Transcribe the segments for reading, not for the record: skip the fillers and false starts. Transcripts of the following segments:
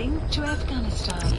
Moving to Afghanistan.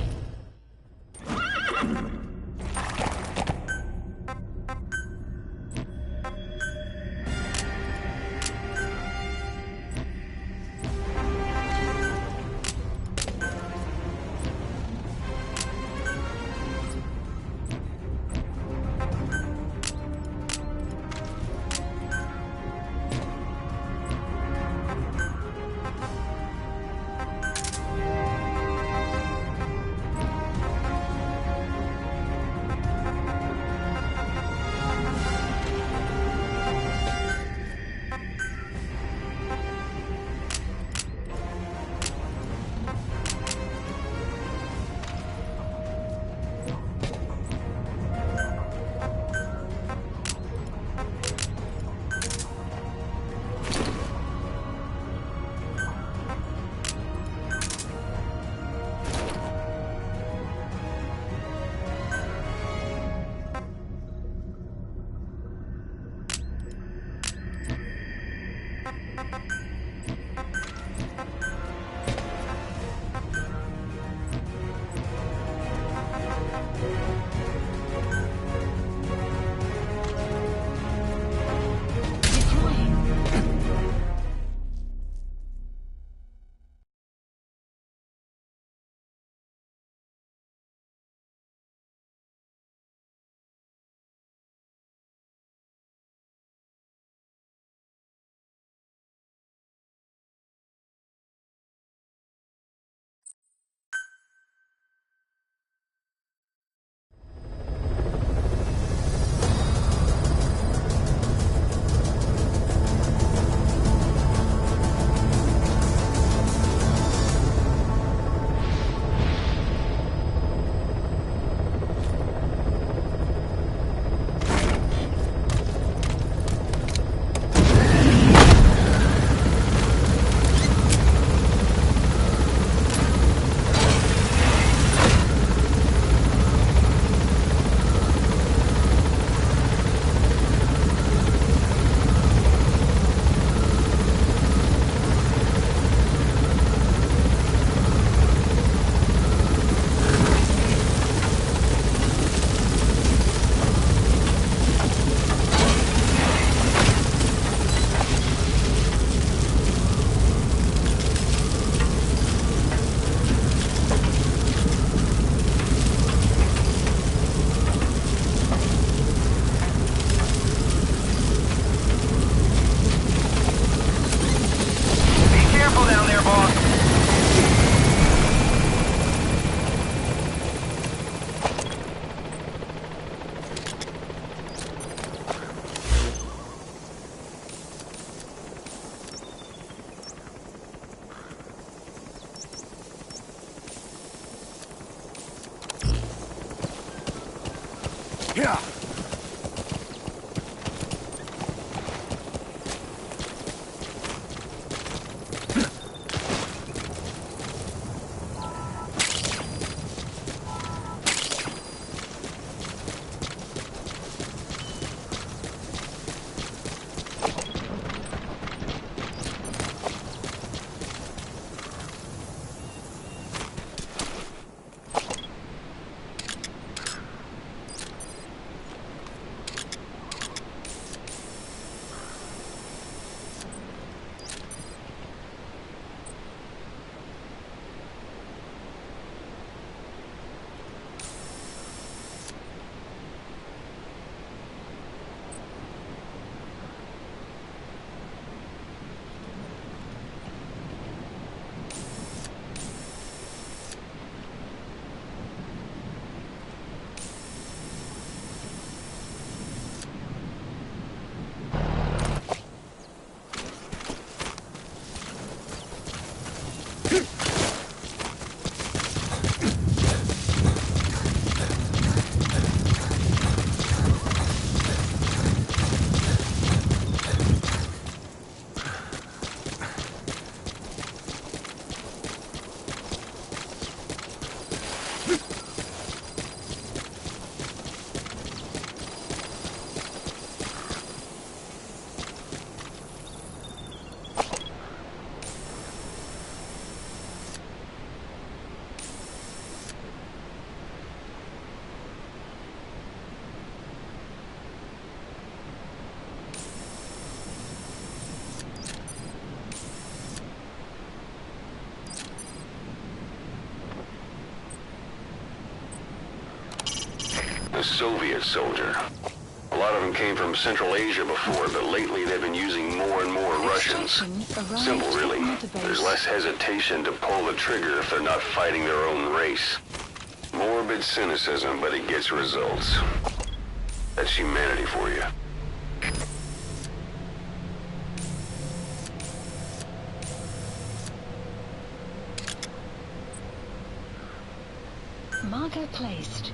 Yeah. Soviet soldier. A lot of them came from Central Asia before, but lately they've been using more and more Russians. Simple, really. There's less hesitation to pull the trigger if they're not fighting their own race. Morbid cynicism, but it gets results. That's humanity for you. Marker placed.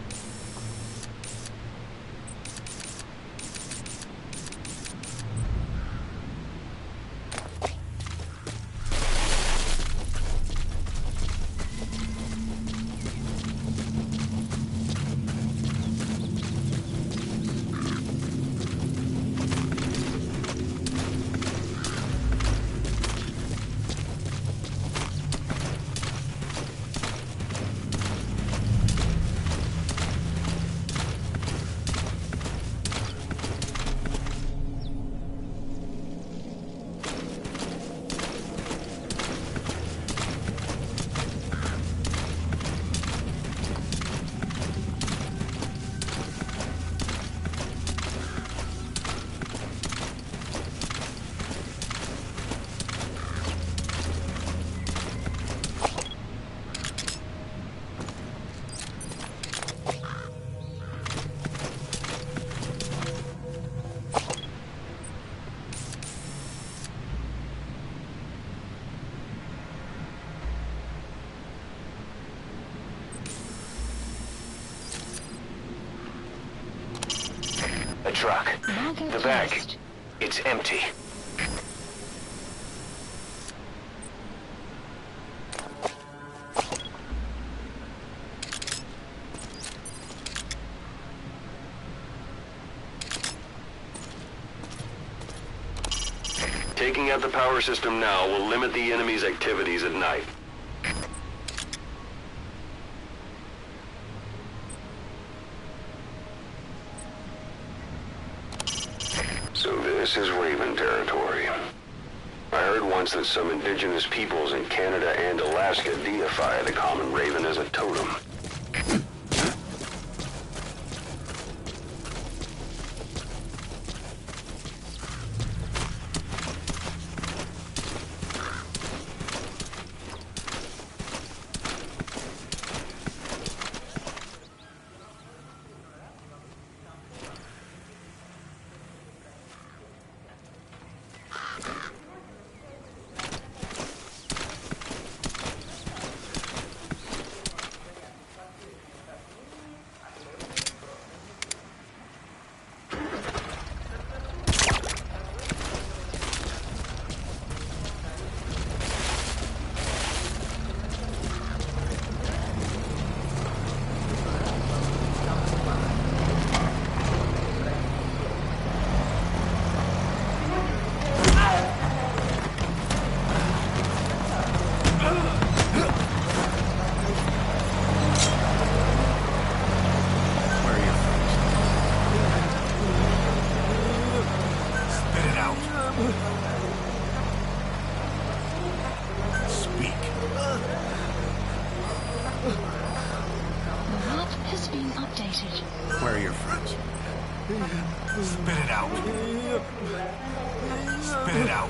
A truck. The bag. It's empty. Taking out the power system now will limit the enemy's activities at night. So this is Raven territory. I heard once that some indigenous peoples in Canada and Alaska deify the common raven as a totem. Where are your friends? Spit it out. Spit it out.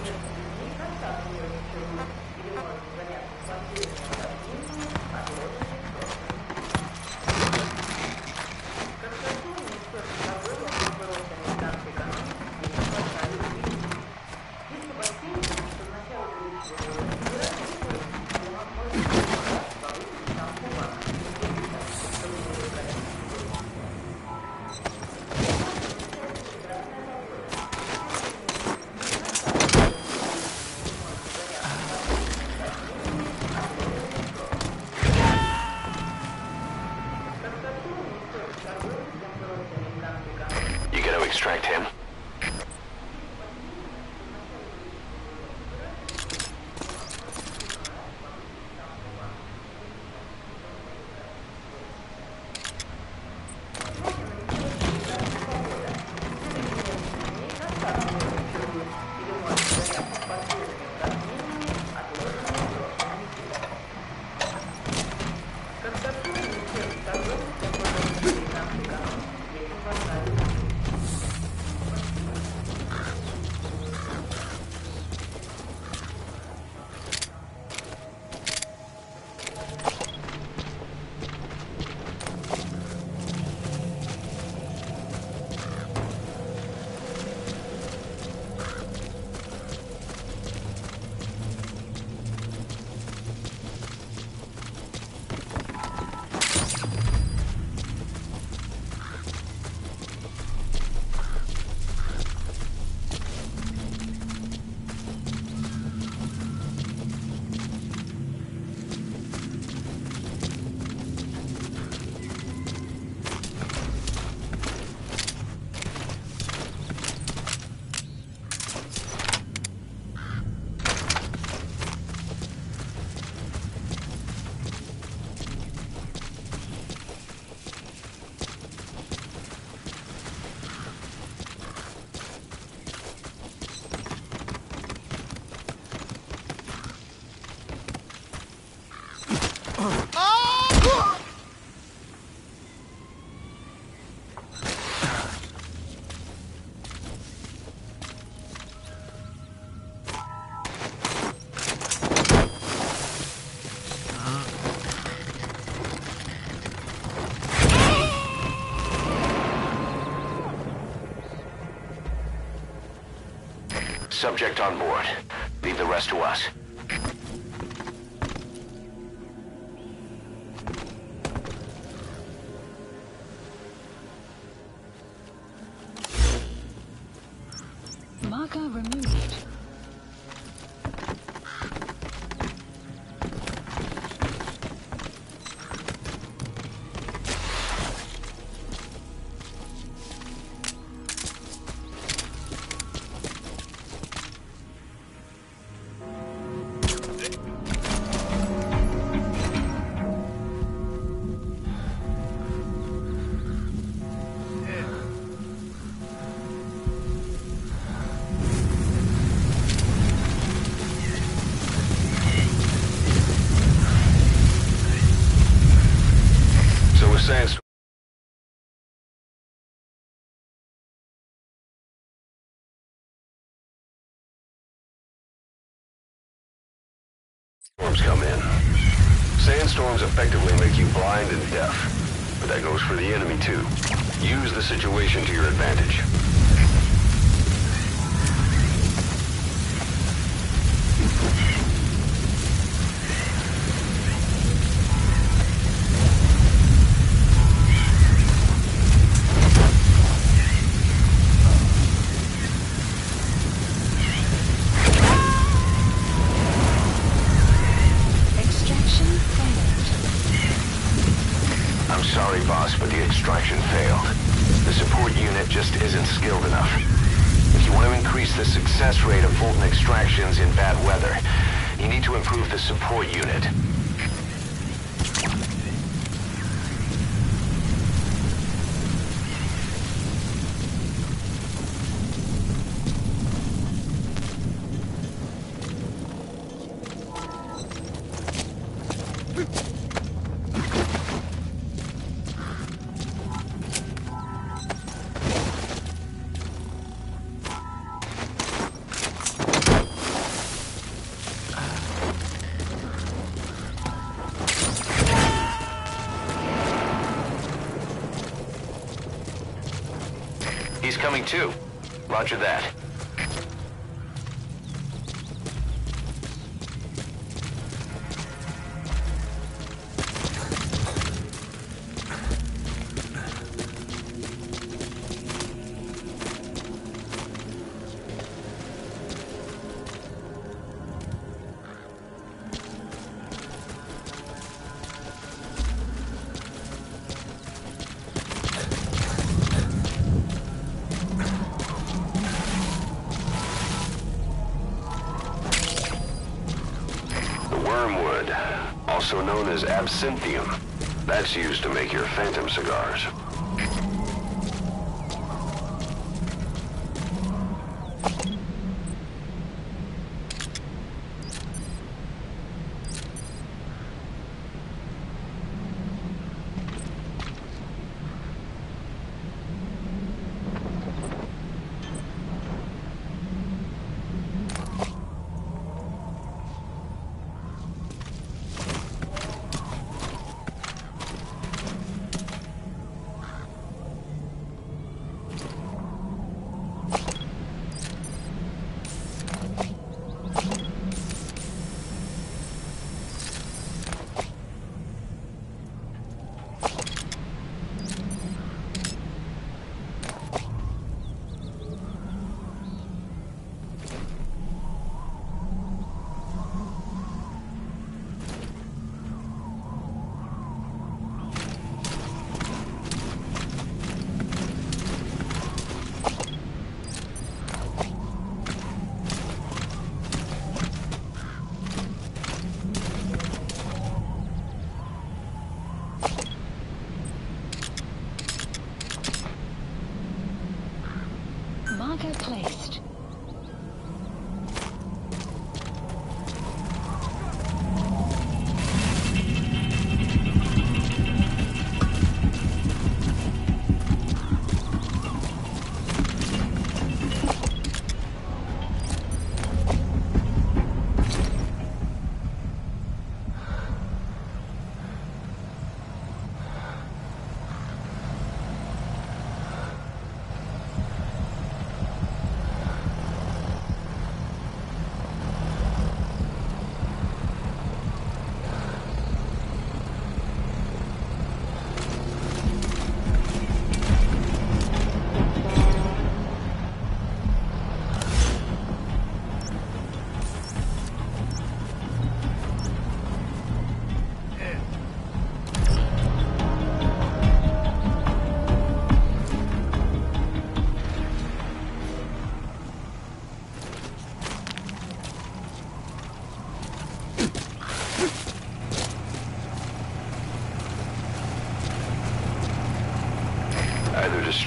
Subject on board. Leave the rest to us. Marker removed. Sandstorms come in. Sandstorms effectively make you blind and deaf, but that goes for the enemy too. Use the situation to your advantage. I'm sorry, boss, but the extraction failed. The support unit just isn't skilled enough. If you want to increase the success rate of Fulton extractions in bad weather, you need to improve the support unit. He's coming too. Roger that. Wormwood, also known as absinthium. That's used to make your phantom cigars.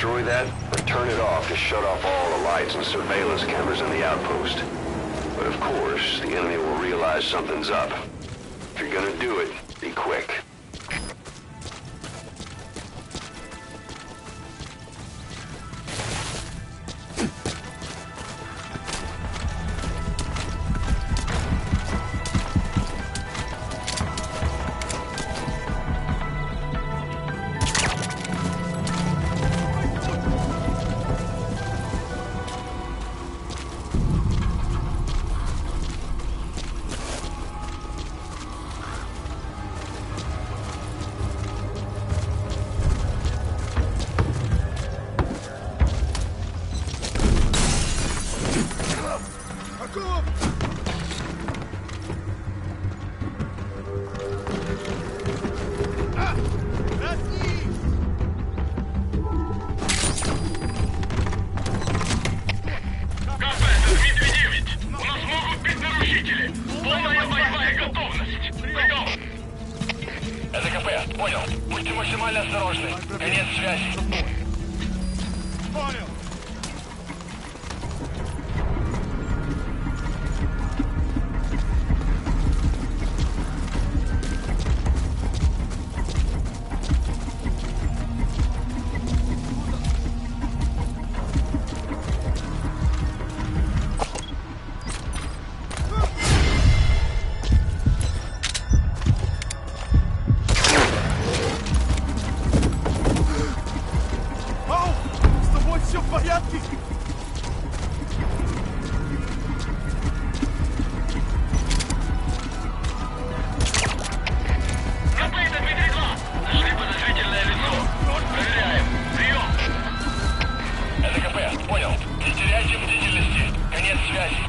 destroy that, or turn it off to shut off all the lights and surveillance cameras in the outpost. But of course, the enemy will realize something's up. If you're gonna do it, be quick. Это КП, понял. Будьте максимально осторожны. Конец связи. Понял. Все в порядке? КП, это Дмитрий-2. Нашли подозрительное лицо. Проверяем. Прием. Это КП, понял. Не теряйте бдительности. Конец связи.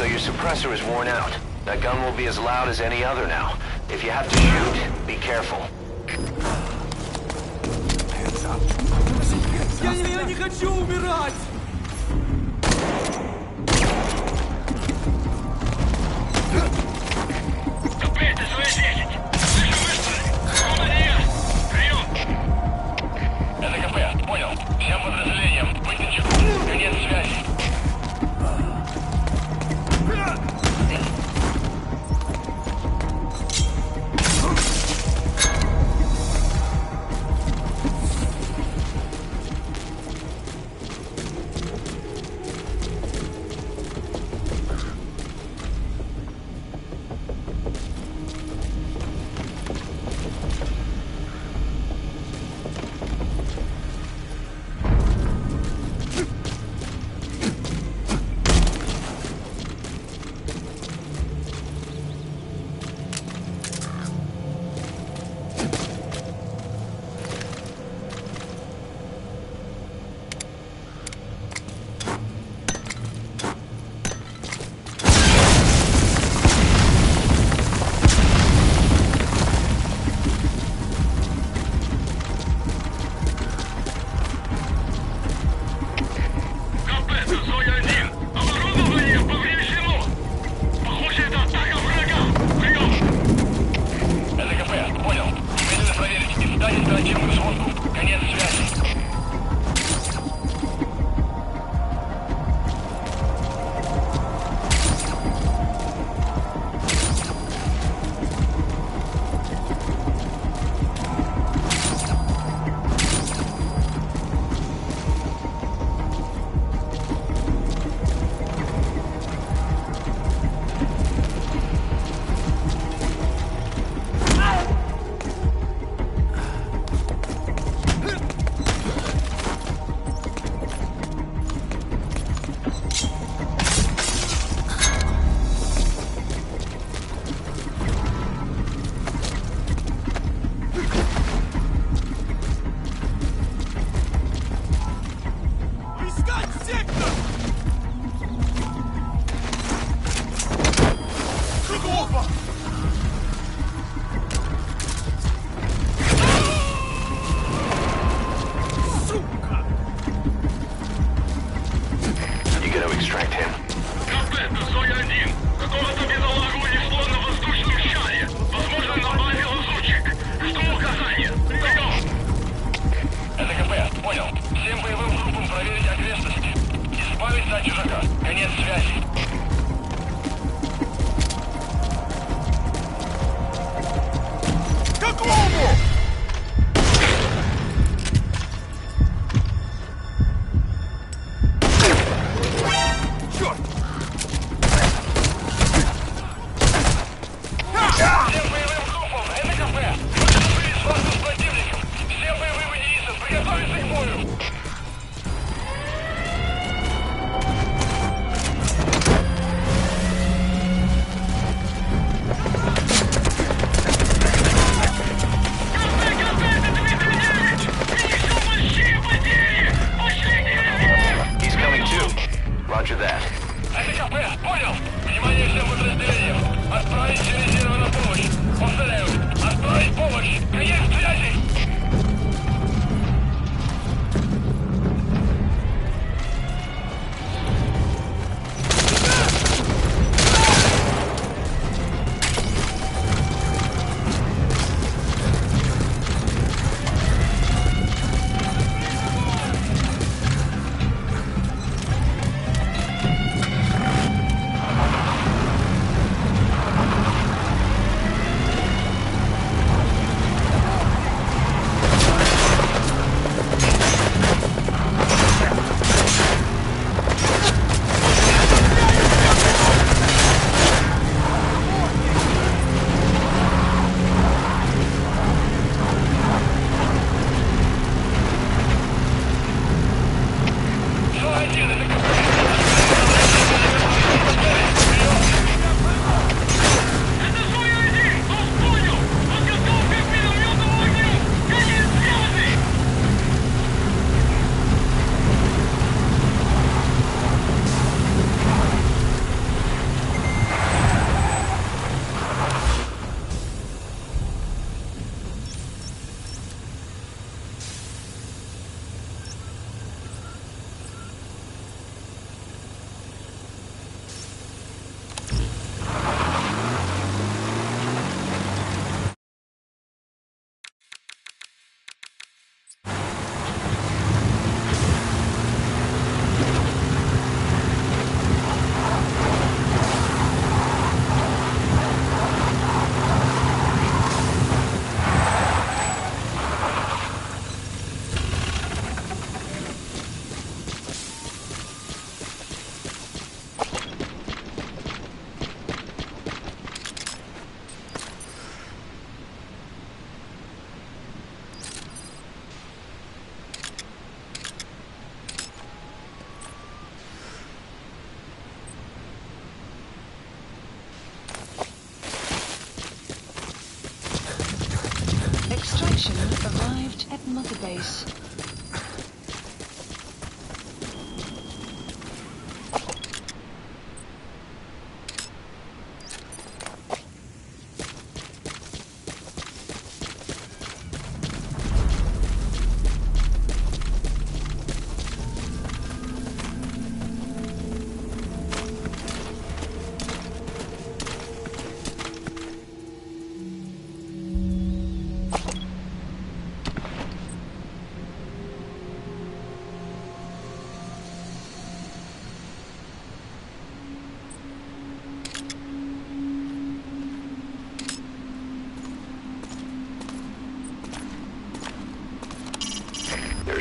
So your suppressor is worn out. That gun will be as loud as any other now. If you have to shoot, be careful. Я не хочу умирать! Копейте свои 10! Слышу выстрелы! Командир! Прием! Это КП, понял. Всем подразделениям, быть начеку. Конец связи.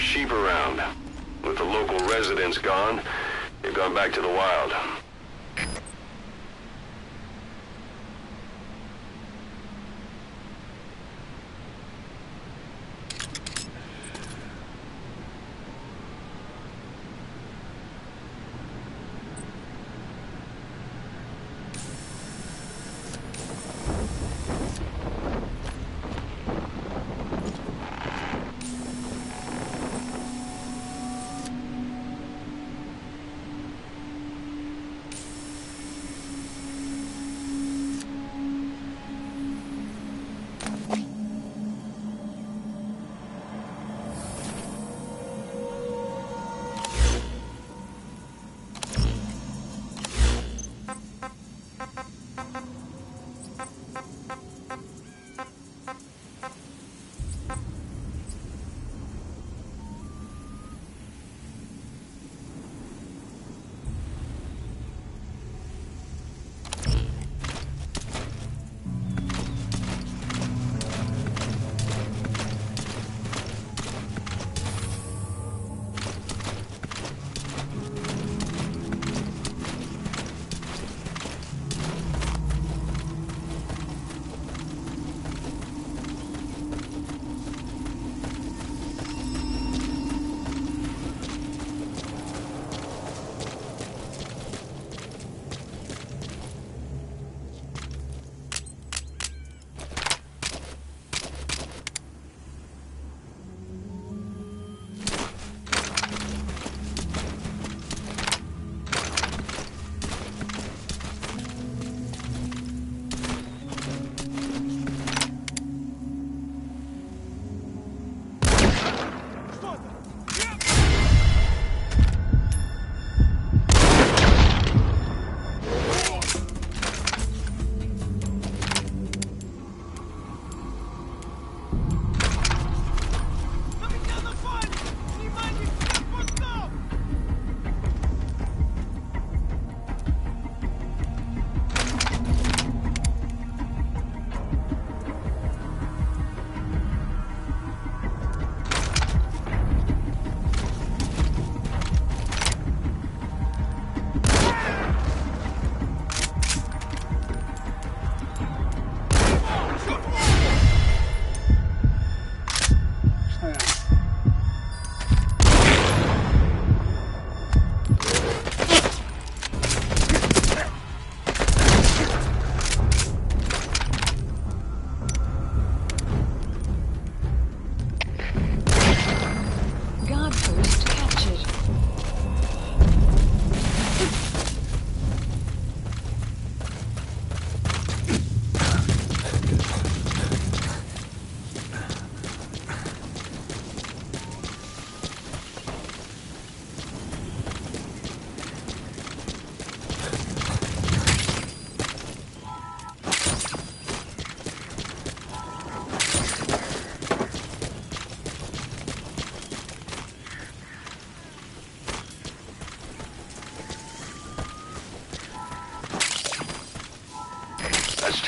sheep around. With the local residents gone, they've gone back to the wild.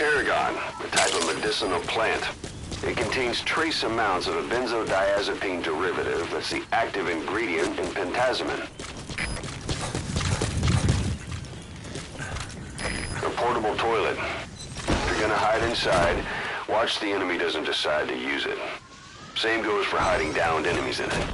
Tarragon, a type of medicinal plant. It contains trace amounts of a benzodiazepine derivative that's the active ingredient in pentazimine. A portable toilet. If you're gonna hide inside, watch the enemy doesn't decide to use it. Same goes for hiding downed enemies in it.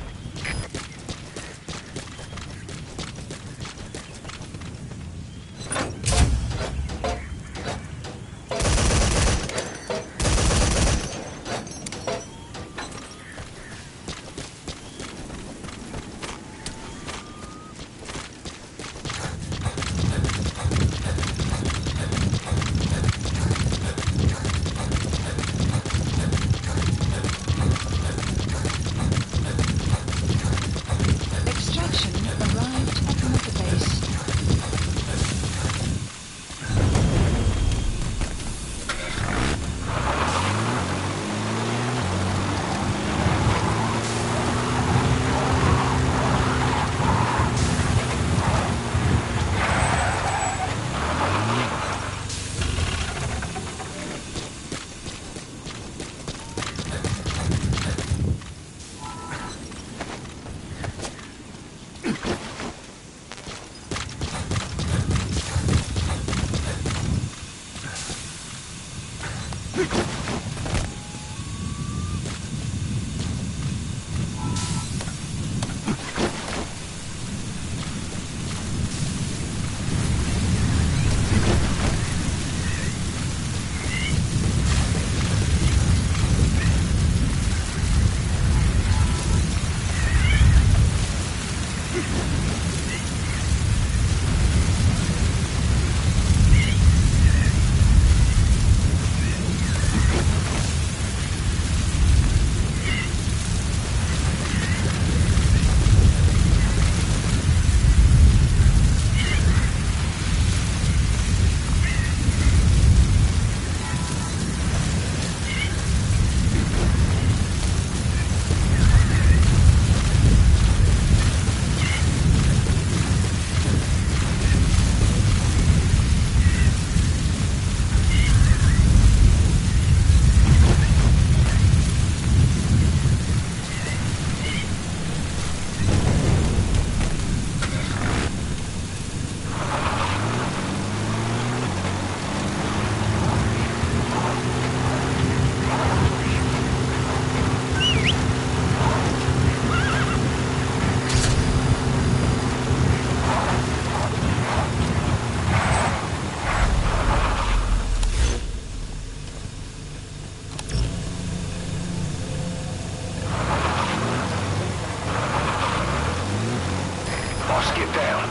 Boss, get down.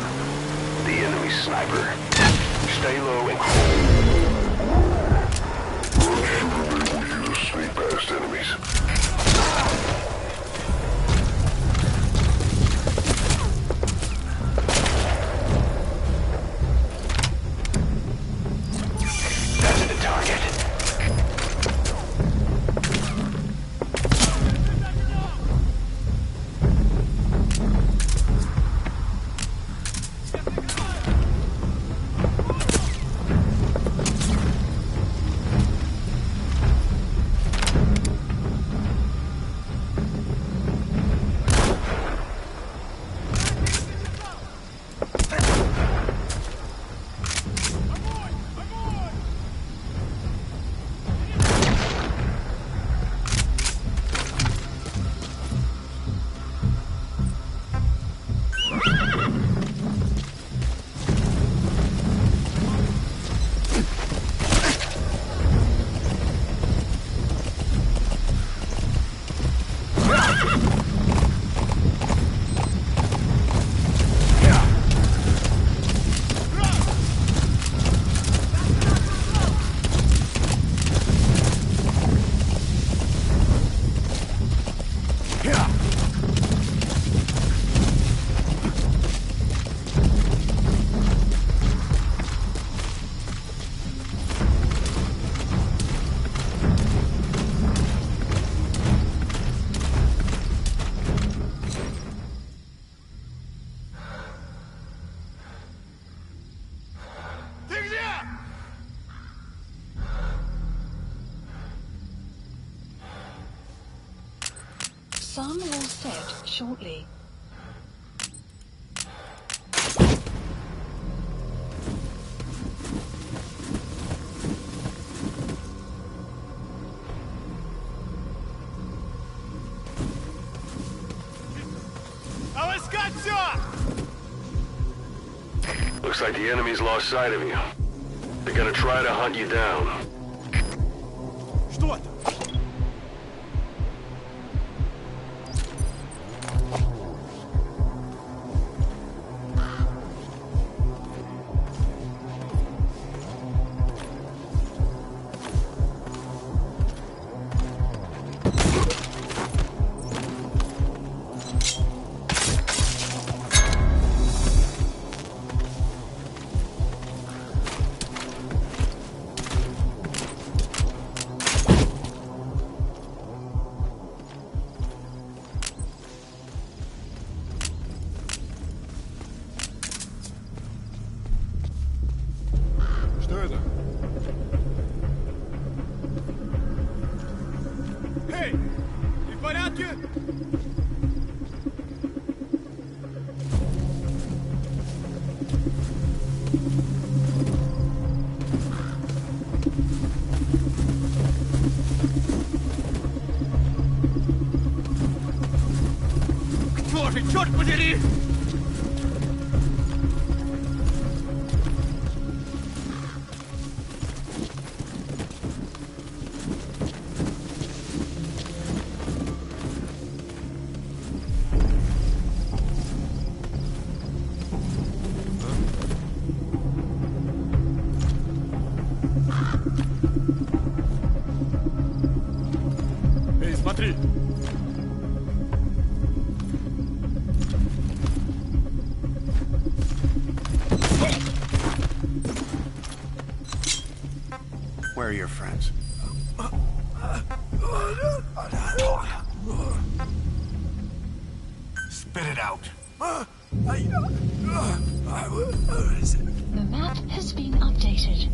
The enemy sniper. Stay low and cool. We'll enable you to sneak past enemies. That's the target. Some will set shortly. Looks like the enemy's lost sight of you. They're gonna try to hunt you down. Что это? Что это? Эй! Ты в порядке? Кто же, черт подери! Смотри! Where are your friends? Spit it out. The map has been updated.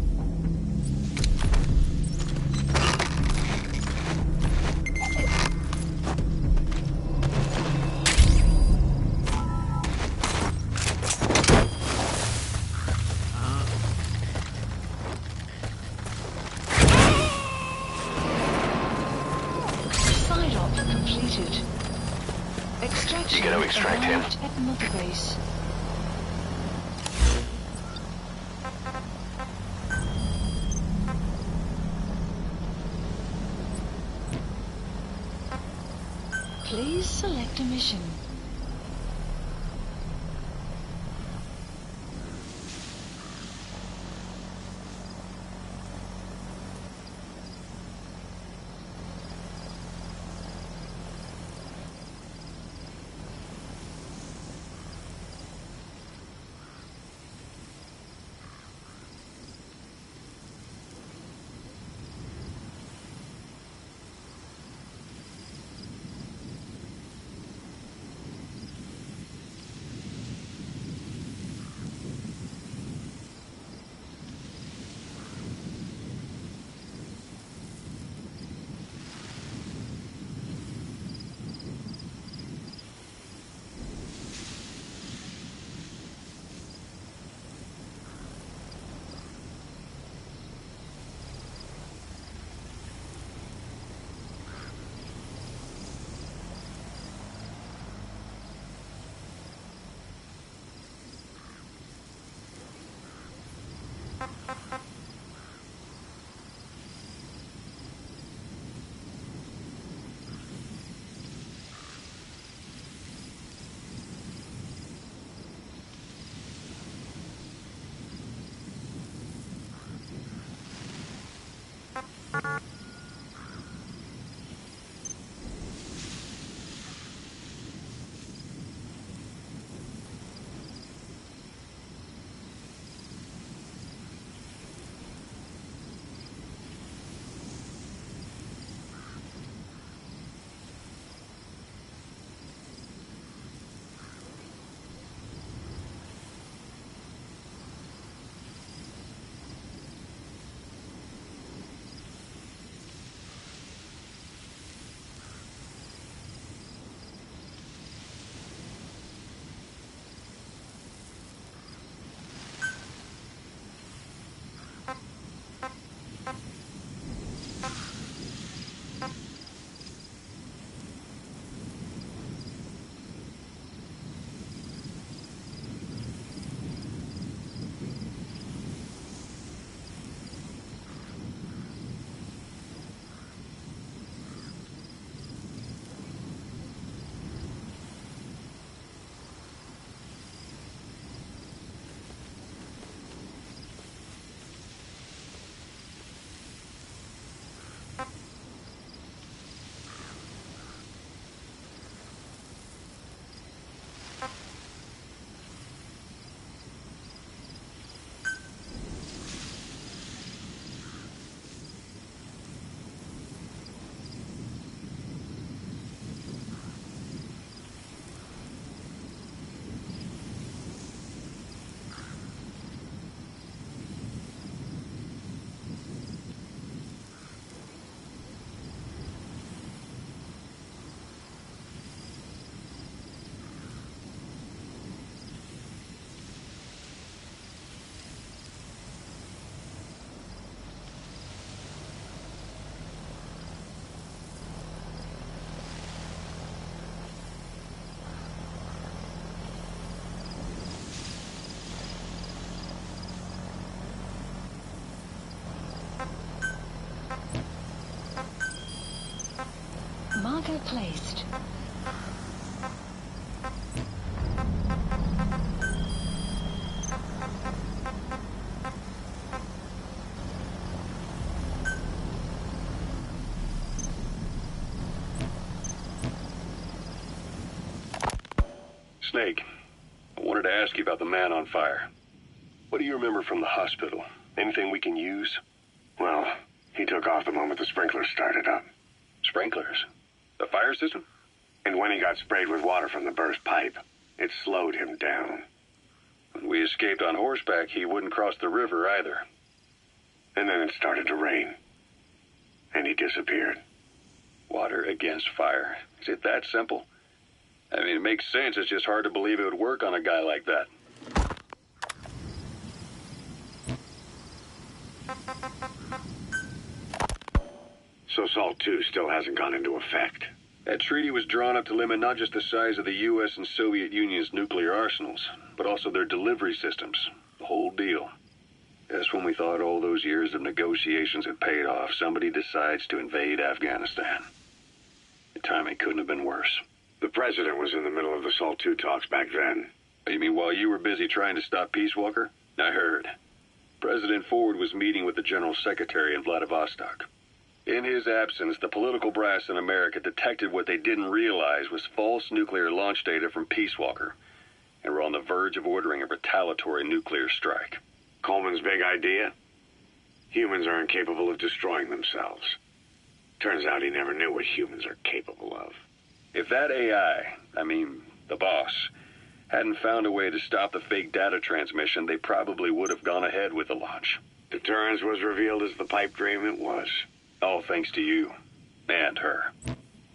Side-op completed. Extraction You gotta extract him. arrived at Mother Base. Please select a mission. Marker placed. Snake, I wanted to ask you about the man on fire. What do you remember from the hospital? Anything we can use? Well, he took off the moment the sprinklers started up. Sprinklers? The fire system? And when he got sprayed with water from the burst pipe, it slowed him down. When we escaped on horseback, he wouldn't cross the river either. And then it started to rain. And he disappeared. Water against fire. Is it that simple? I mean, it makes sense. It's just hard to believe it would work on a guy like that. So SALT 2 still hasn't gone into effect. That treaty was drawn up to limit not just the size of the U.S. and Soviet Union's nuclear arsenals, but also their delivery systems. The whole deal. Just when we thought all those years of negotiations had paid off, somebody decides to invade Afghanistan. The timing couldn't have been worse. The president was in the middle of the SALT 2 talks back then. You mean while you were busy trying to stop Peace Walker? I heard. President Ford was meeting with the General Secretary in Vladivostok. In his absence, the political brass in America detected what they didn't realize was false nuclear launch data from Peace Walker, and were on the verge of ordering a retaliatory nuclear strike. Coleman's big idea? Humans are incapable of destroying themselves. Turns out he never knew what humans are capable of. If that AI, the boss, hadn't found a way to stop the fake data transmission, they probably would have gone ahead with the launch. Deterrence was revealed as the pipe dream it was. All thanks to you. And her.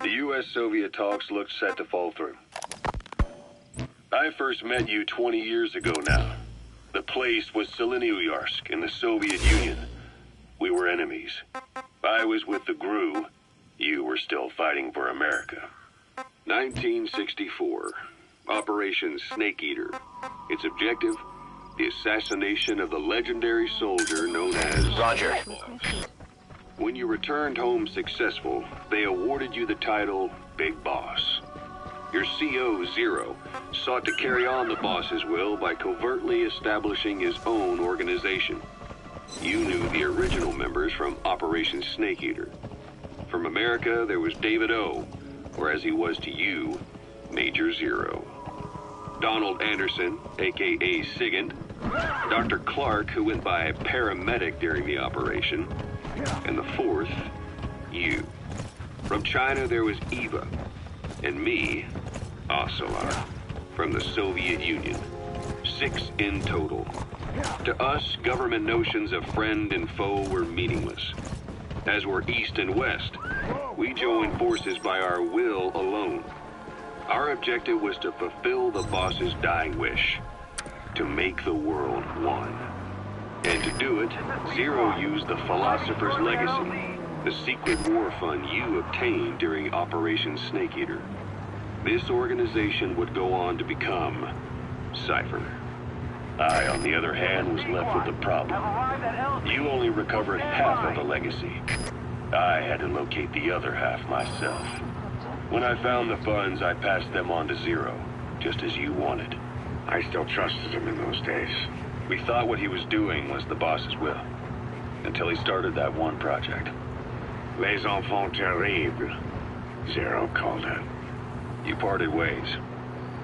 The U.S.-Soviet talks looked set to fall through. I first met you 20 years ago now. The place was Selenoyarsk in the Soviet Union. We were enemies. I was with the GRU. You were still fighting for America. 1964. Operation Snake Eater. Its objective? The assassination of the legendary soldier known as... Roger. When you returned home successful, they awarded you the title Big Boss. Your CO, Zero, sought to carry on the boss's will by covertly establishing his own organization. You knew the original members from Operation Snake Eater. From America, there was David O., or as he was to you, Major Zero. Donald Anderson, a.k.a. Sigint. Dr. Clark, who went by paramedic during the operation. And the fourth, you. From China, there was Eva. And me, Ocelot, from the Soviet Union. 6 in total. To us, government notions of friend and foe were meaningless. As were East and West. We joined forces by our will alone. Our objective was to fulfill the boss's dying wish. To make the world one. And to do it, Zero used the Philosopher's Legacy, the secret war fund you obtained during Operation Snake Eater. This organization would go on to become Cypher. I, on the other hand, was left with the problem. You only recovered half of the legacy. I had to locate the other half myself. When I found the funds, I passed them on to Zero, just as you wanted. I still trusted him in those days. We thought what he was doing was the boss's will, until he started that one project. Les enfants terribles, Zero called it. You parted ways,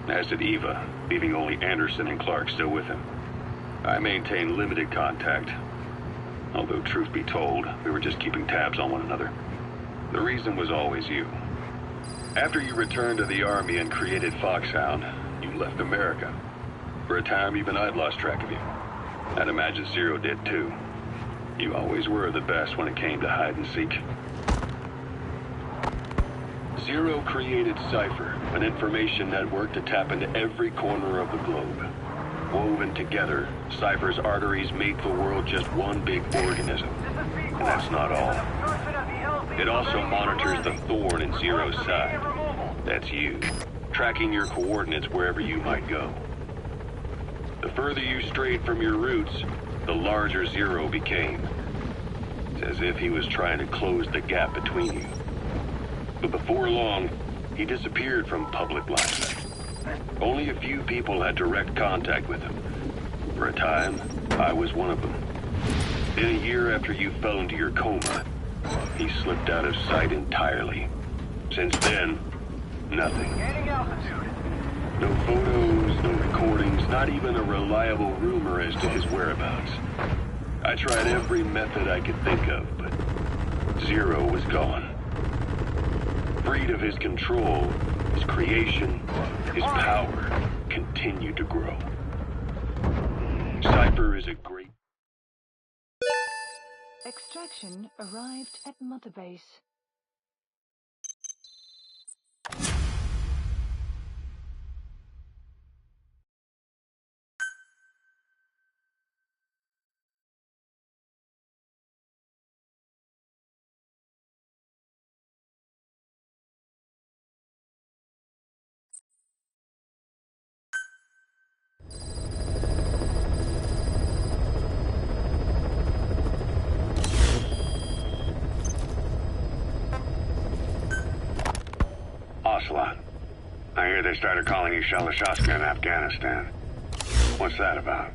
as did Eva, leaving only Anderson and Clark still with him. I maintained limited contact, although truth be told, we were just keeping tabs on one another. The reason was always you. After you returned to the Army and created Foxhound, you left America. For a time, even I'd lost track of you. I'd imagine Zero did too. You always were the best when it came to hide and seek. Zero created Cypher, an information network to tap into every corner of the globe. Woven together, Cypher's arteries make the world just one big organism. And that's not all. It also monitors the thorn in Zero's side. That's you, tracking your coordinates wherever you might go. The further you strayed from your roots, the larger Zero became. It's as if he was trying to close the gap between you. But before long, he disappeared from public life. Only a few people had direct contact with him. For a time, I was one of them. Then a year after you fell into your coma, he slipped out of sight entirely. Since then, nothing. Gaining altitude. No photos, no recordings, not even a reliable rumor as to his whereabouts. I tried every method I could think of, but Zero was gone. Freed of his control, his creation, his power continued to grow. Cypher is a great... Extraction arrived at Mother Base. Ocelot. I hear they started calling you Shalashaska in Afghanistan. What's that about?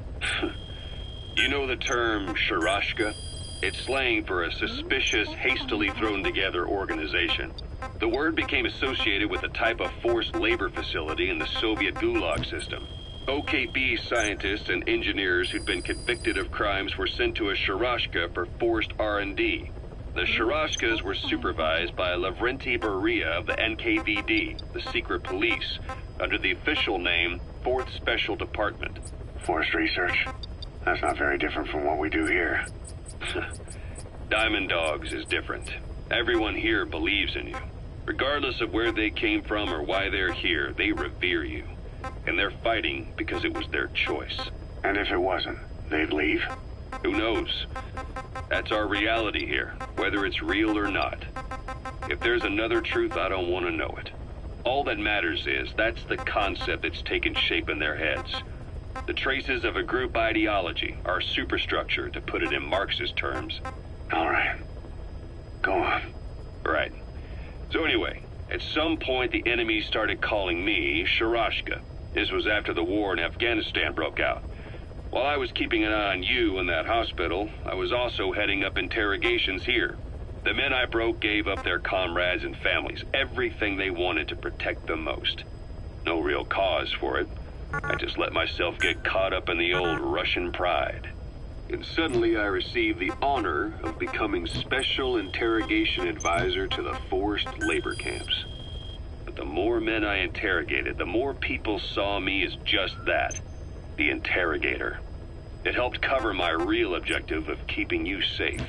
You know the term Sharashka? It's slang for a suspicious, hastily thrown together organization. The word became associated with a type of forced labor facility in the Soviet Gulag system. OKB scientists and engineers who'd been convicted of crimes were sent to a Sharashka for forced R&D. The Sharashkas were supervised by Lavrenti Beria of the NKVD, the secret police, under the official name 4th Special Department. Forced research? That's not very different from what we do here. Diamond Dogs is different. Everyone here believes in you. Regardless of where they came from or why they're here, they revere you. And they're fighting because it was their choice. And if it wasn't, they'd leave? Who knows? That's our reality here, whether it's real or not. If there's another truth, I don't want to know it. All that matters is that's the concept that's taken shape in their heads. The traces of a group ideology, our superstructure, to put it in Marxist terms. All right. Go on. Right. So anyway, at some point the enemy started calling me Sharashka. This was after the war in Afghanistan broke out. While I was keeping an eye on you in that hospital, I was also heading up interrogations here. The men I broke gave up their comrades and families, everything they wanted to protect them most. No real cause for it. I just let myself get caught up in the old Russian pride. And suddenly I received the honor of becoming Special Interrogation Advisor to the forced labor camps. But the more men I interrogated, the more people saw me as just that, the interrogator. It helped cover my real objective of keeping you safe.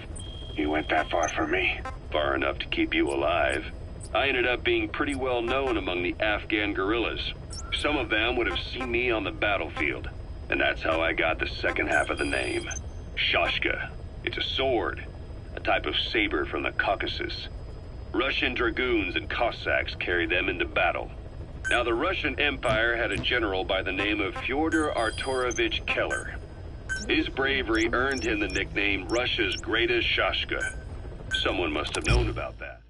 You went that far for me? Far enough to keep you alive. I ended up being pretty well known among the Afghan guerrillas. Some of them would have seen me on the battlefield, and that's how I got the second half of the name. Shashka. It's a sword, a type of saber from the Caucasus. Russian dragoons and Cossacks carried them into battle. Now, the Russian Empire had a general by the name of Fyodor Arturovich Keller. His bravery earned him the nickname Russia's Greatest Shashka. Someone must have known about that.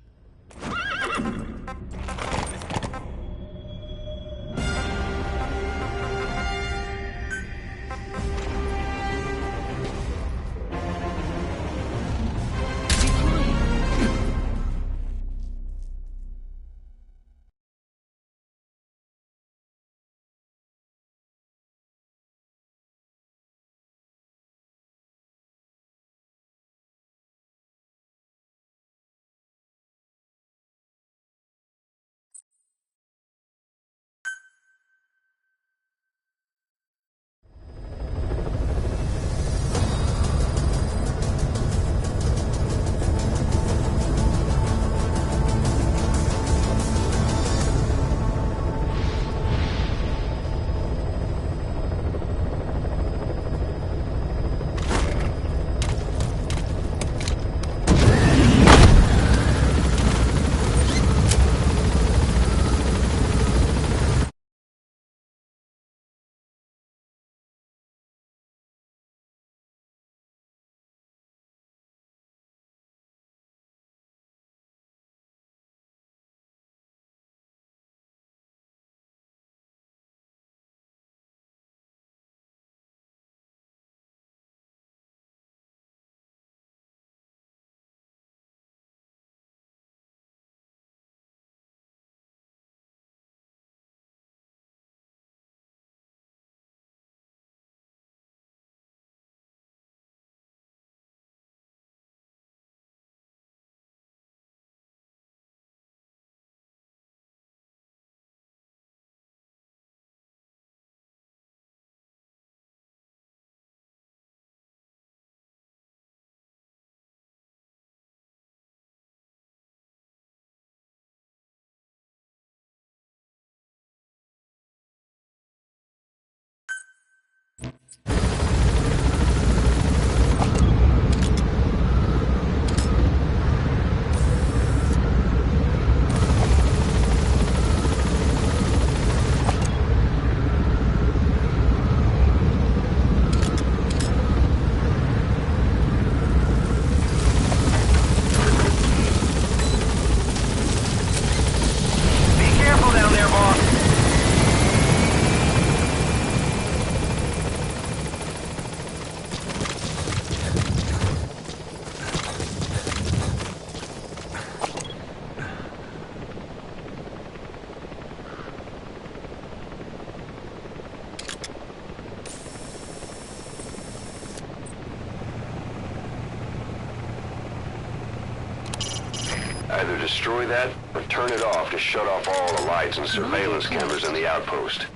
Either destroy that, or turn it off to shut off all the lights and surveillance cameras in the outpost.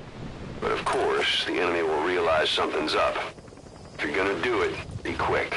But of course, the enemy will realize something's up. If you're gonna do it, be quick.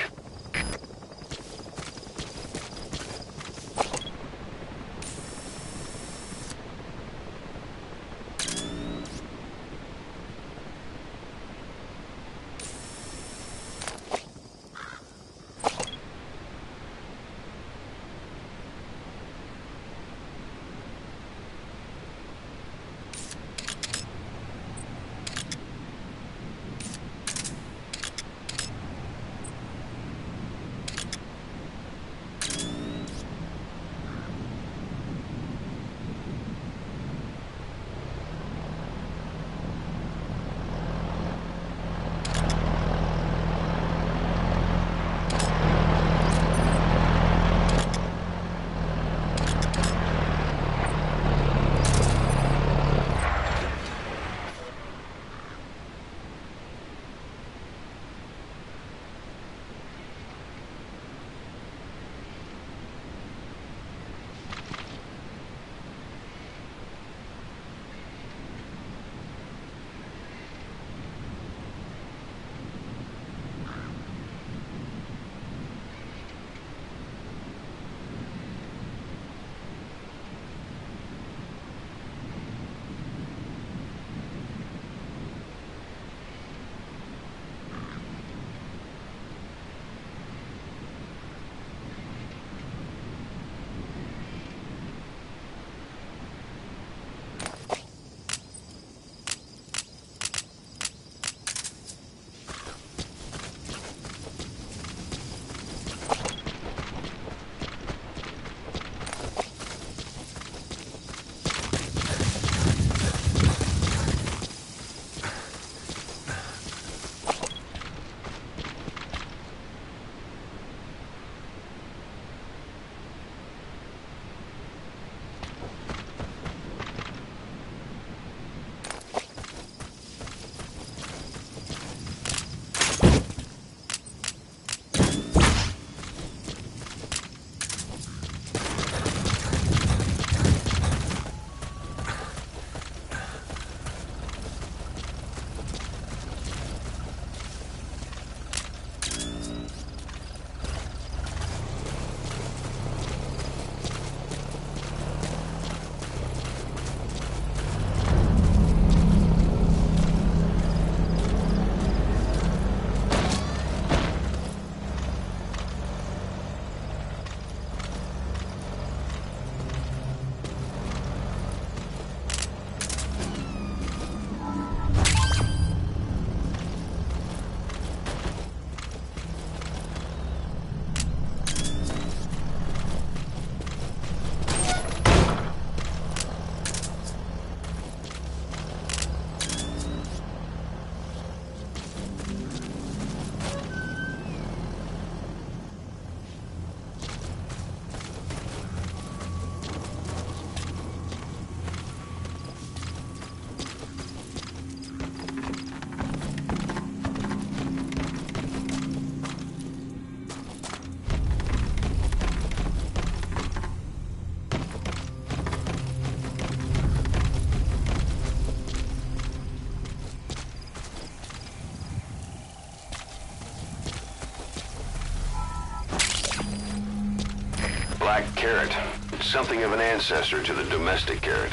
Black carrot. It's something of an ancestor to the domestic carrot.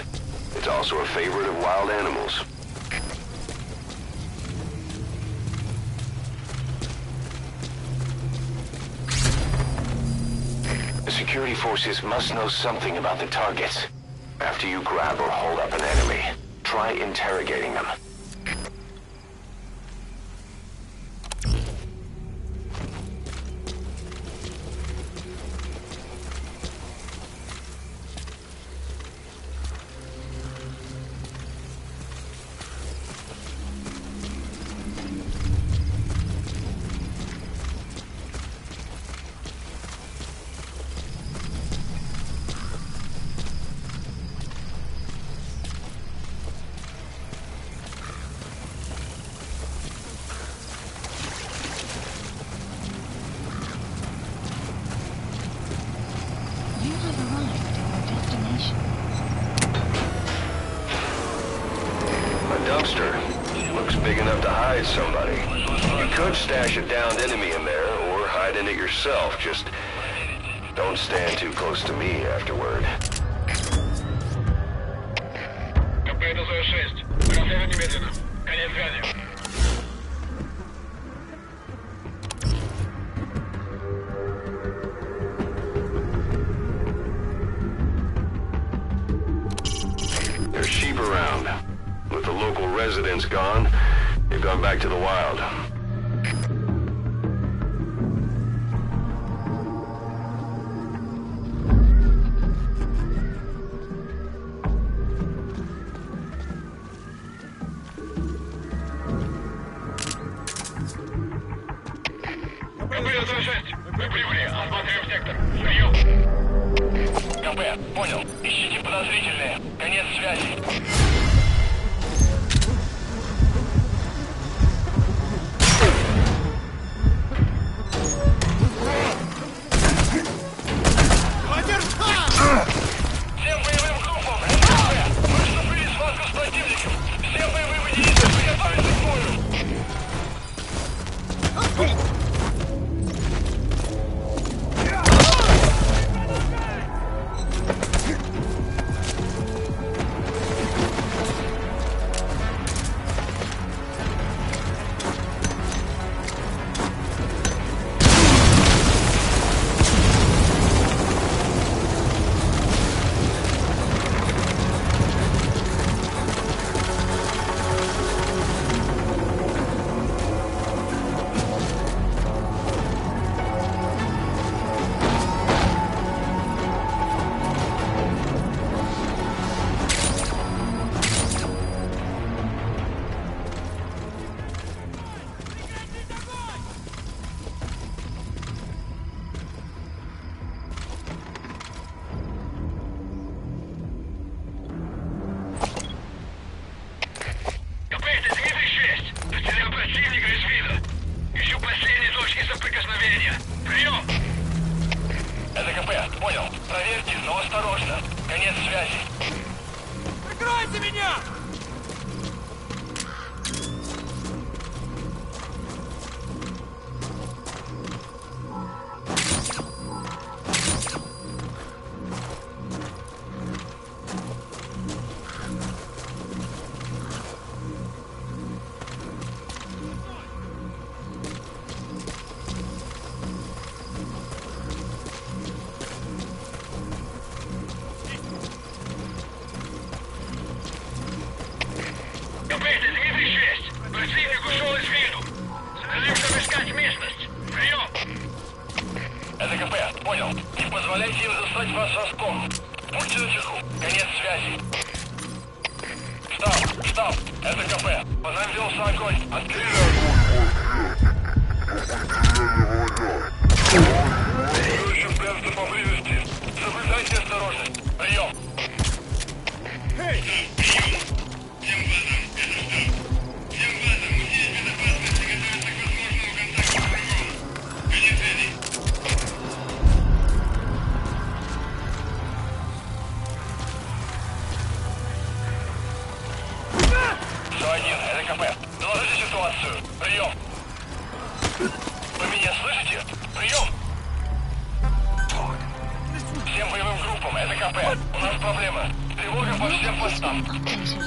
It's also a favorite of wild animals. The security forces must know something about the targets. After you grab or hold up an enemy, try interrogating them. hide somebody. You could stash a downed enemy in there, or hide in it yourself. Just don't stand too close to me afterward. КП это ЗО-6. Разряд немедленно. Конец связи. There's sheep around. With the local residents gone, they've gone back to the wild. КП это ЗО-6. Мы прибыли. Осматриваем сектор. Прием. КП, понял. Ищите подозрительные. Конец связи. Всем боевым группам! СКП! Мы вступили в схватку с противником! Все боевые единицы приготовиться к бою!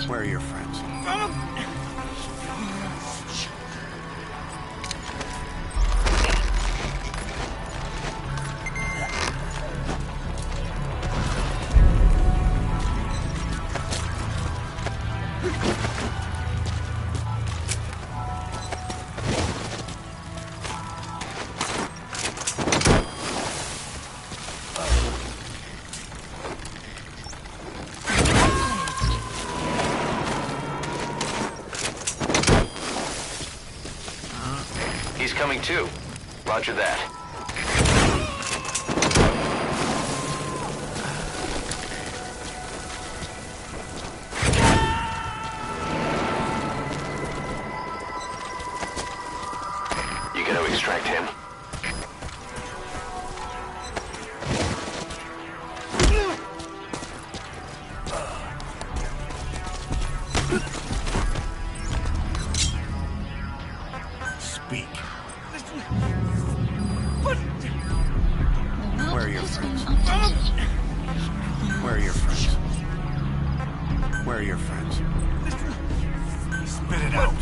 Where are your friends? Coming too. Roger that. You gonna extract him? speak. The Where are route your has been friends? updated. Where are your friends? Where are your friends? Spit it out.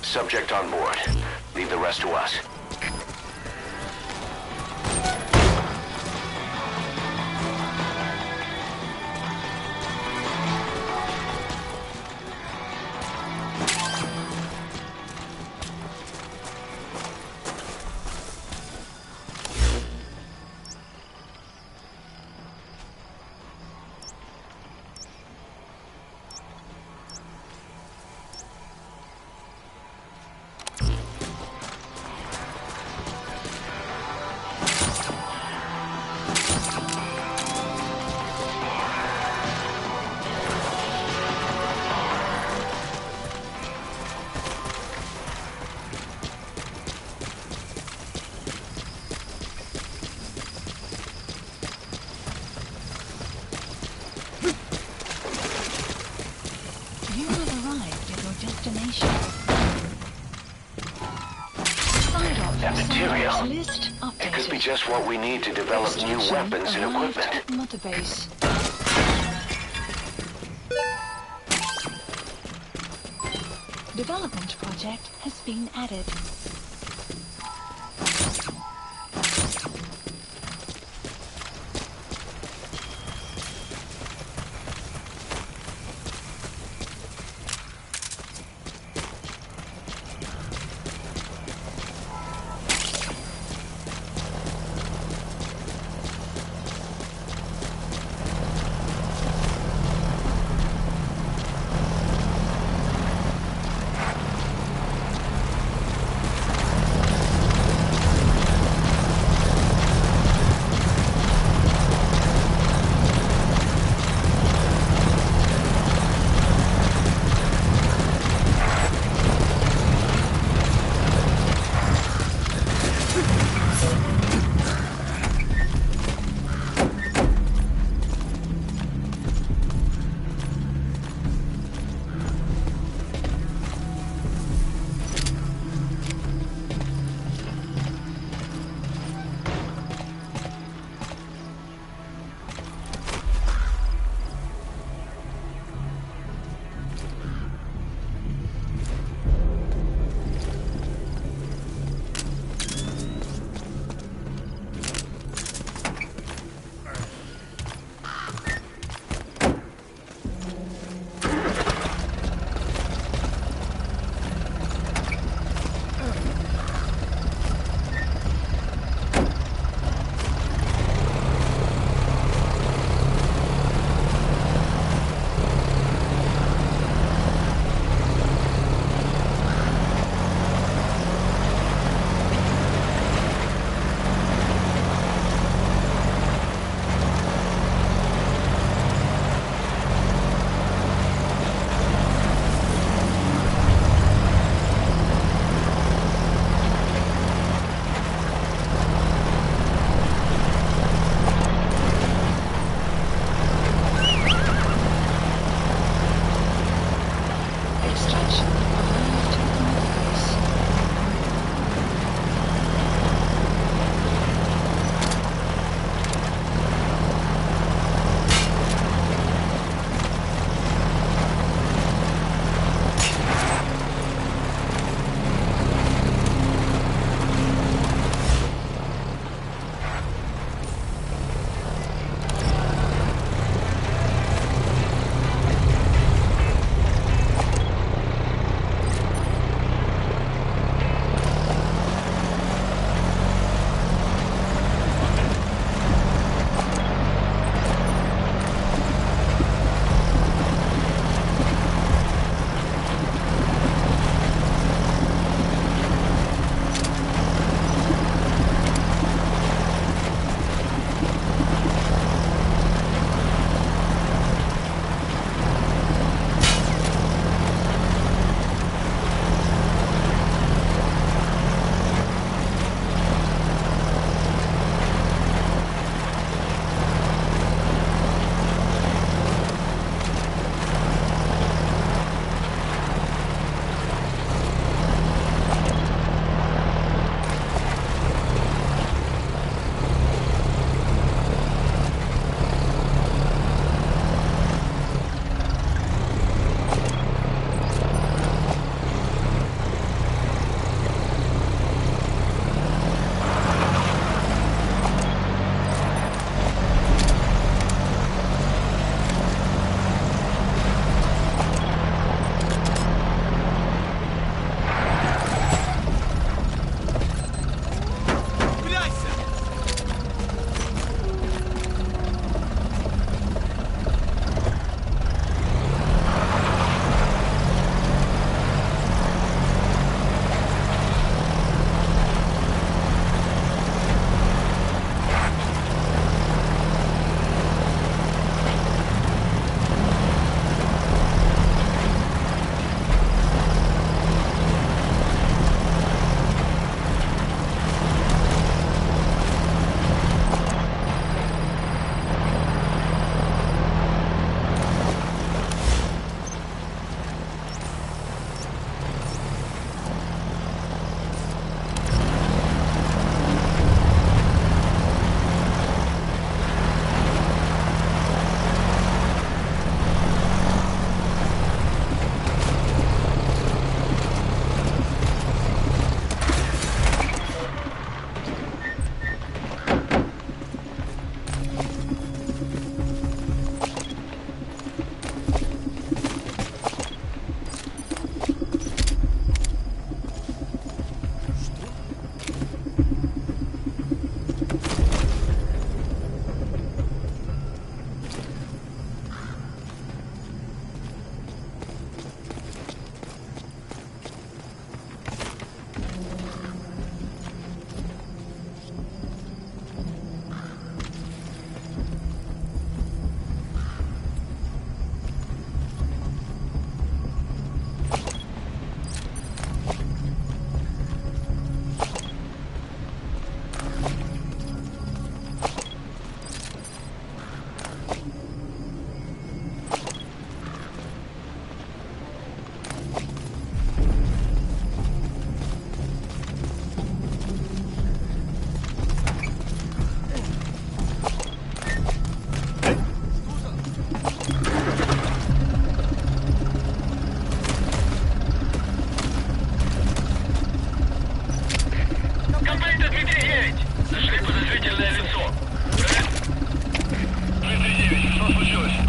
Subject on board. Leave the rest to us. You have arrived at your destination. Side That material. list updated. It could be just what we need to develop new Extraction weapons and arrived equipment. at Mother Base. Development project has been added.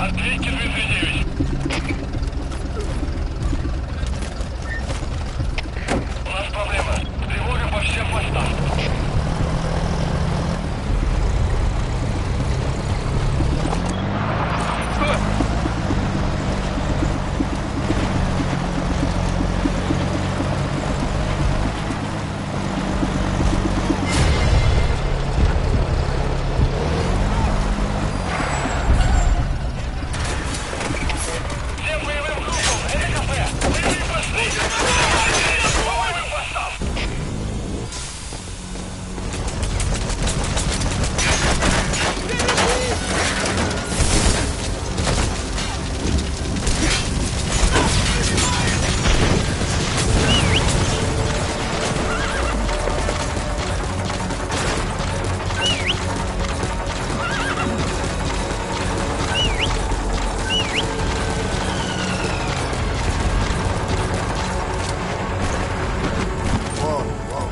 Открытие 239. У нас проблема. Тревога по всем постам. Всем боевым группам! Это кафе! Боевые посты! По боевым постам! Whoa, whoa.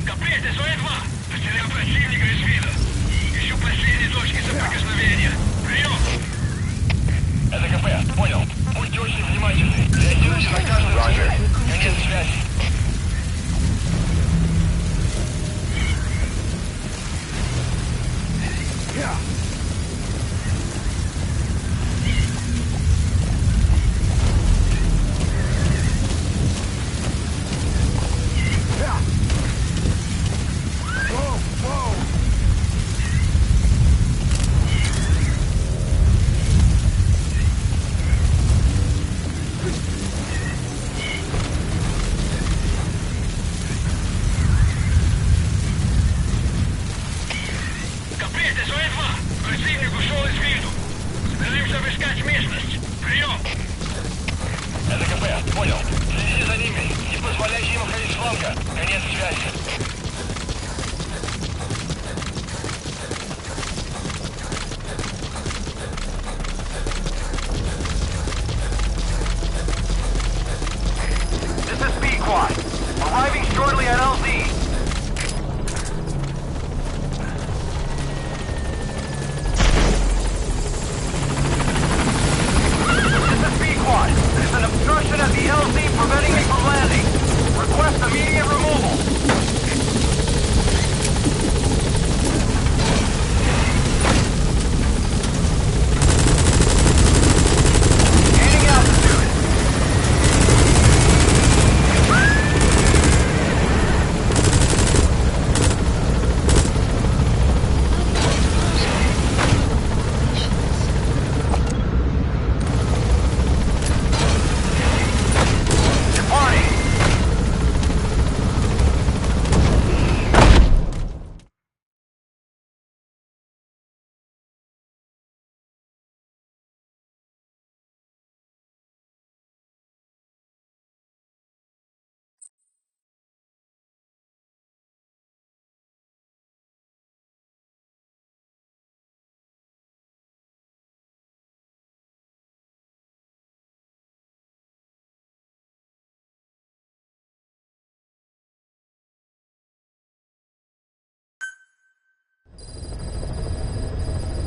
Капрет, СОЭ-2! Потерял противника из вида. Ищу последние точки соприкосновения. Прием! Это КП, понял. Будьте очень внимательны. Реагируйте на каждый Роджер. конец связи. Капрет, СОЭ-2! Противник ушел из виду. Собираемся обыскать местность. Прием! Это КП, понял. Следи за ними. Не позволяйте им уходить с фланга. Конец связи. This is B-Quad. Arriving shortly at LZ. This is B-Quad. There's an obstruction at the LZ preventing me from landing. Request immediate removal. Gaining altitude. Departing.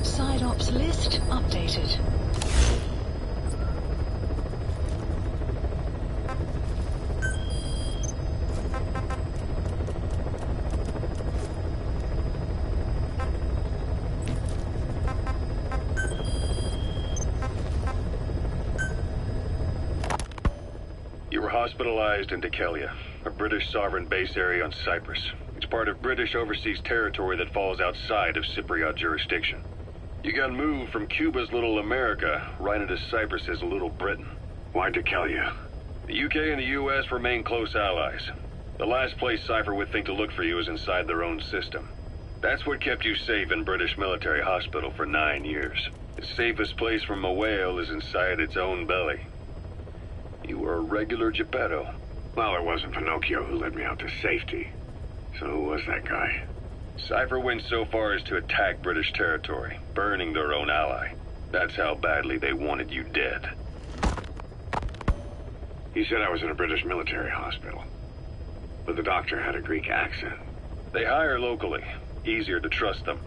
Side ops list updated. You were hospitalized in Dekelia, a British sovereign base area on Cyprus. It's part of British overseas territory that falls outside of Cypriot jurisdiction. You got moved from Cuba's Little America right into Cyprus's Little Britain. Why Dekelia? The UK and the US remain close allies. The last place Cypher would think to look for you is inside their own system. That's what kept you safe in British military hospital for 9 years. The safest place from a whale is inside its own belly. You were a regular Geppetto. Well, it wasn't Pinocchio who led me out to safety. So who was that guy? Cypher went so far as to attack British territory, burning their own ally. That's how badly they wanted you dead. He said I was in a British military hospital. But the doctor had a Greek accent. They hire locally. Easier to trust them.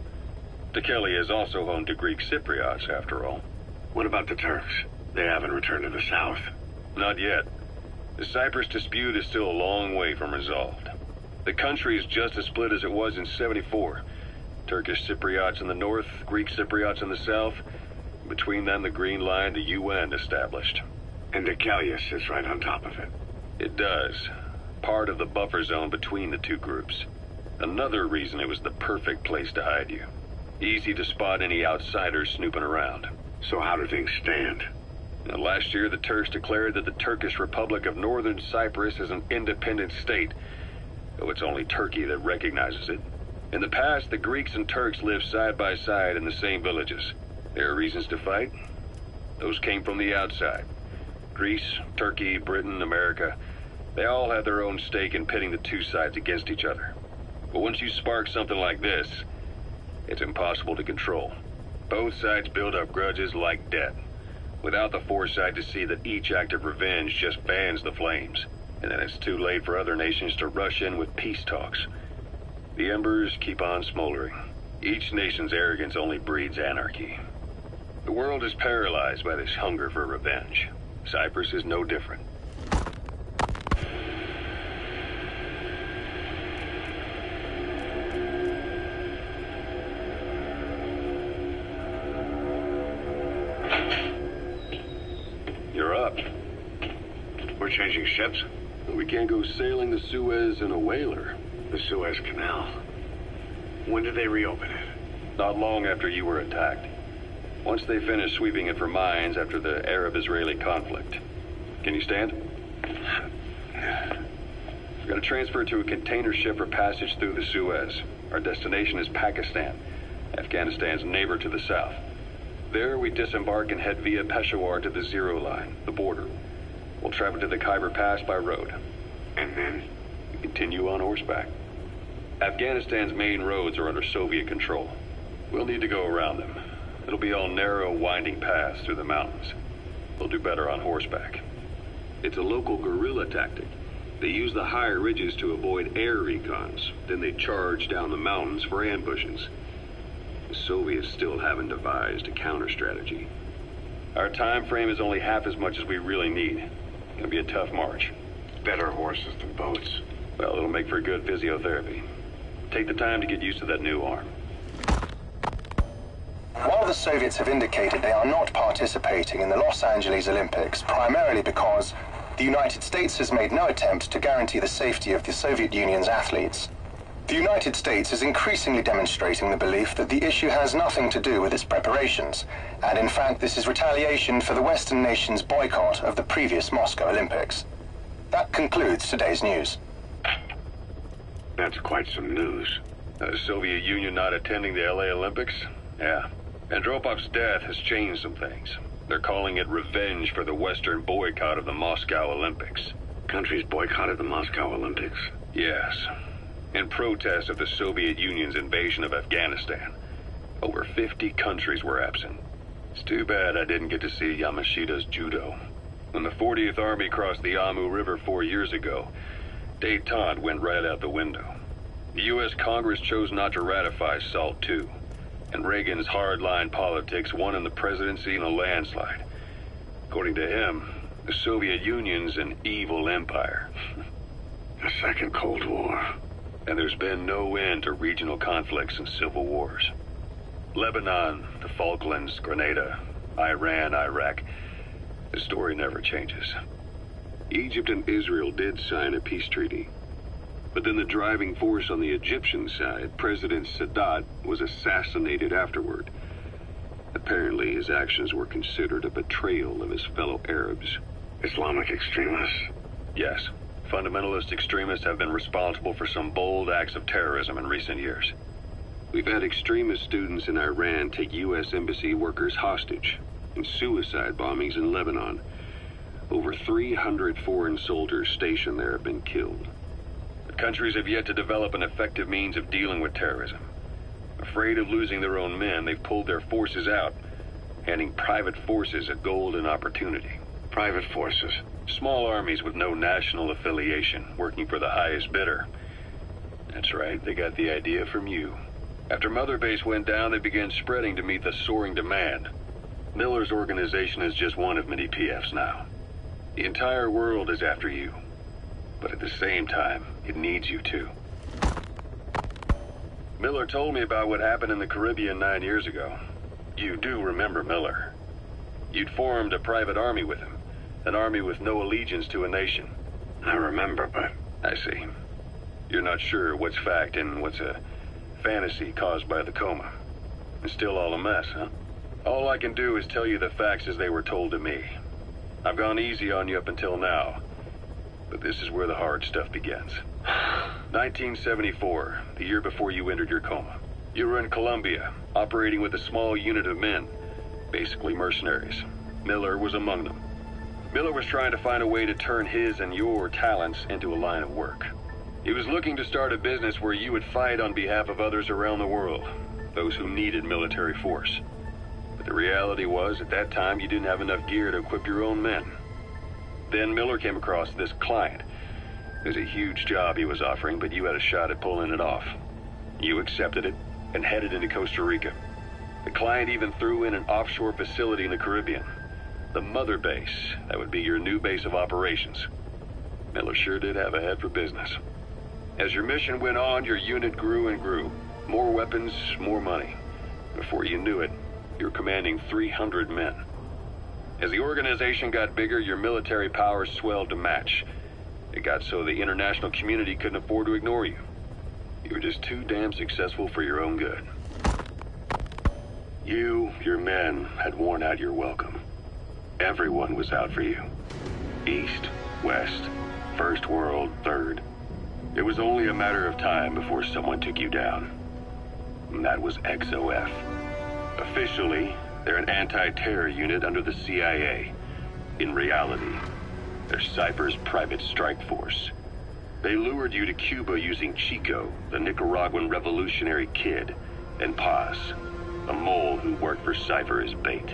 Tekeli is also home to Greek Cypriots, after all. What about the Turks? They haven't returned to the south. Not yet. The Cyprus dispute is still a long way from resolved. The country is just as split as it was in '74. Turkish Cypriots in the north, Greek Cypriots in the south. Between them, the Green Line, the UN established. And Tekeli sits right on top of it. It does. Part of the buffer zone between the two groups. Another reason it was the perfect place to hide you. Easy to spot any outsiders snooping around. So how do things stand? Now, last year, the Turks declared that the Turkish Republic of Northern Cyprus is an independent state, though it's only Turkey that recognizes it. In the past, the Greeks and Turks lived side by side in the same villages. There are reasons to fight. Those came from the outside. Greece, Turkey, Britain, America, they all had their own stake in pitting the two sides against each other. But once you spark something like this, it's impossible to control. Both sides build up grudges like debt, without the foresight to see that each act of revenge just fans the flames. And then it's too late for other nations to rush in with peace talks. The embers keep on smoldering. Each nation's arrogance only breeds anarchy. The world is paralyzed by this hunger for revenge. Cyprus is no different. You're up. We're changing ships? We can't go sailing the Suez in a whaler. The Suez Canal. When did they reopen it? Not long after you were attacked. Once they finished sweeping it for mines after the Arab-Israeli conflict. Can you stand? We're going to transfer to a container ship for passage through the Suez. Our destination is Pakistan, Afghanistan's neighbor to the south. There, we disembark and head via Peshawar to the Zero Line, the border. We'll travel to the Khyber Pass by road. And then? We continue on horseback. Afghanistan's main roads are under Soviet control. We'll need to go around them. It'll be all narrow, winding paths through the mountains. We'll do better on horseback. It's a local guerrilla tactic. They use the higher ridges to avoid air recons. Then they charge down the mountains for ambushes. The Soviets still haven't devised a counter-strategy. Our time frame is only half as much as we really need. It'll be a tough march. Better horses than boats. Well, it'll make for good physiotherapy. Take the time to get used to that new arm. While the Soviets have indicated they are not participating in the Los Angeles Olympics, primarily because the United States has made no attempt to guarantee the safety of the Soviet Union's athletes, the United States is increasingly demonstrating the belief that the issue has nothing to do with its preparations, and in fact this is retaliation for the Western nation's boycott of the previous Moscow Olympics. That concludes today's news. That's quite some news. The Soviet Union not attending the LA Olympics? Yeah. Andropov's death has changed some things. They're calling it revenge for the Western boycott of the Moscow Olympics. Countries boycotted the Moscow Olympics? Yes. In protest of the Soviet Union's invasion of Afghanistan. Over 50 countries were absent. It's too bad I didn't get to see Yamashita's judo. When the 40th Army crossed the Amu River 4 years ago, détente went right out the window. The U.S. Congress chose not to ratify SALT II, and Reagan's hardline politics won in the presidency in a landslide. According to him, the Soviet Union's an evil empire. A second Cold War. And there's been no end to regional conflicts and civil wars. Lebanon, the Falklands, Grenada, Iran, Iraq. The story never changes. Egypt and Israel did sign a peace treaty. But then the driving force on the Egyptian side, President Sadat, was assassinated afterward. Apparently, his actions were considered a betrayal of his fellow Arabs. Islamic extremists? Yes. Fundamentalist extremists have been responsible for some bold acts of terrorism in recent years. We've had extremist students in Iran take U.S. embassy workers hostage, and suicide bombings in Lebanon. Over 300 foreign soldiers stationed there have been killed. The countries have yet to develop an effective means of dealing with terrorism. Afraid of losing their own men, they've pulled their forces out, handing private forces a golden opportunity. Private forces. Small armies with no national affiliation, working for the highest bidder. That's right, they got the idea from you. After Mother Base went down, they began spreading to meet the soaring demand. Miller's organization is just one of many PFs now. The entire world is after you. But at the same time, it needs you too. Miller told me about what happened in the Caribbean 9 years ago. You do remember Miller. You'd formed a private army with him. An army with no allegiance to a nation. I remember, but... I see. You're not sure what's fact and what's a fantasy caused by the coma. It's still all a mess, huh? All I can do is tell you the facts as they were told to me. I've gone easy on you up until now, but this is where the hard stuff begins. 1974, the year before you entered your coma. You were in Colombia, operating with a small unit of men, basically mercenaries. Miller was among them. Miller was trying to find a way to turn his and your talents into a line of work. He was looking to start a business where you would fight on behalf of others around the world, those who needed military force. But the reality was, at that time, you didn't have enough gear to equip your own men. Then Miller came across this client. It was a huge job he was offering, but you had a shot at pulling it off. You accepted it and headed into Costa Rica. The client even threw in an offshore facility in the Caribbean. The Mother Base, that would be your new base of operations. Miller sure did have a head for business. As your mission went on, your unit grew and grew. More weapons, more money. Before you knew it, you were commanding 300 men. As the organization got bigger, your military powers swelled to match. It got so the international community couldn't afford to ignore you. You were just too damn successful for your own good. You, your men, had worn out your welcome. Everyone was out for you. East, West, First World, Third. It was only a matter of time before someone took you down. And that was XOF. Officially, they're an anti-terror unit under the CIA. In reality, they're Cypher's private strike force. They lured you to Cuba using Chico, the Nicaraguan revolutionary kid, and Paz, a mole who worked for Cypher as bait.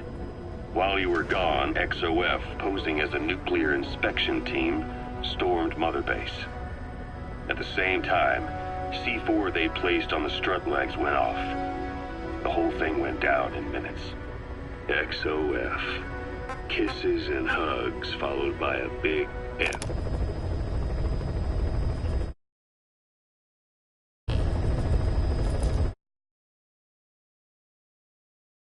While you were gone, XOF, posing as a nuclear inspection team, stormed Mother Base. At the same time, C4 they placed on the strut legs went off. The whole thing went down in minutes. XOF. Kisses and hugs followed by a big F.